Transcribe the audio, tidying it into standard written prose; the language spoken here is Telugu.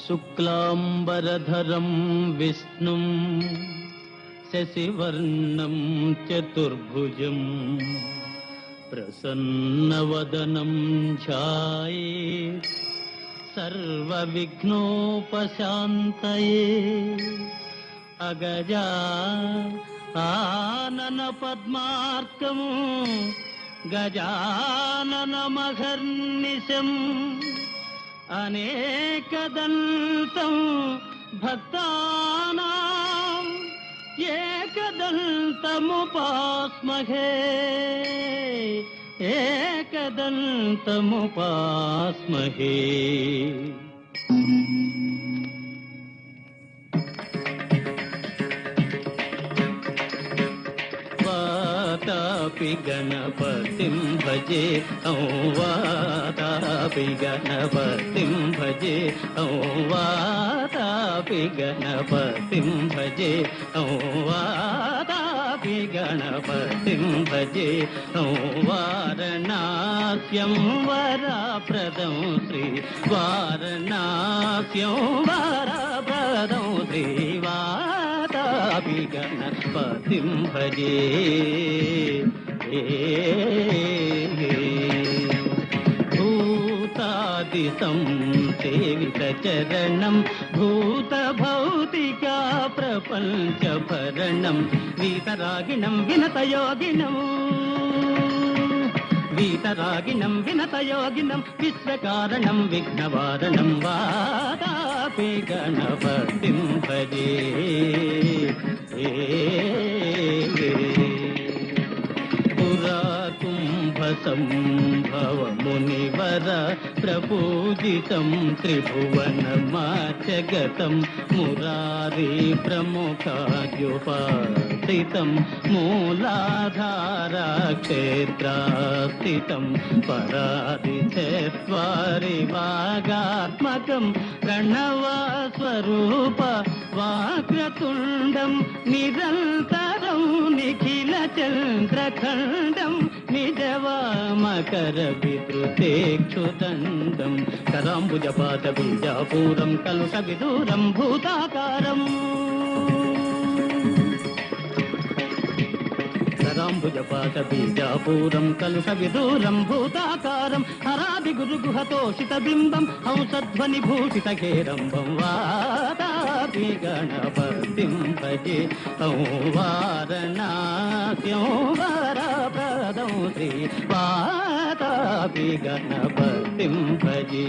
శుక్లాంబరధరం విష్ణుం శశివర్ణం చతుర్భుజం ప్రసన్నవదనం ధ్యాయేత్ సర్వవిఘ్నోపశాంతయే. అగజా ఆనన పద్మార్కం గజాననమహర్నిశం అనేకదంతం భక్తానాం ఏకదంతముపాస్మహే ఏకదంతముపాస్మహే. వాతాపి గణపతిం భజే వాతాపి గణపతిం భజే వాతాపి గణపతిం భజే వాతాపి గణపతిం భజే. వారణాస్యం వరప్రదం శ్రీ వారణాస్యం వరప్రదం శ్రీ వాతాపి గణపతిం భజే. భూతాదిశం సేవిత చరణం భూత భౌతికా ప్రపంచ భరణం వీతరాగిణం వినతయోగినం వీతరాగిణం వినతయోగినం విశ్వకారణం విఘ్నవారణం వాతాపి గణపతిం భజే. సంభవ మునివర ప్రపూజితం త్రిభువనమాచగతం మురారీ ప్రముఖాద్యుపాసితం మూలాధారా క్షేత్రాస్థితం పరాదిచేత్వారి వాగాత్మకం ప్రణవస్వరూప వాక్రతుండం నిరంతరం నిఖిల చంద్రఖండం నిజవామకర విద్రుతేక్షుదండం కరాంబుజపాద బీజాపూరం కలుష విదూరం భూతాకారం కరాంబుజపాద బీజాపూరం కలుష విదూరం భూతాకారం హరాది గురుగుహతోషిత బింబం హంసధ్వని భూషిత హేరంబం వాతాపి గణపతిం భజే. వారణాస్యం వరప్రదం శ్రీ వాతాపి గణపతిం భజే.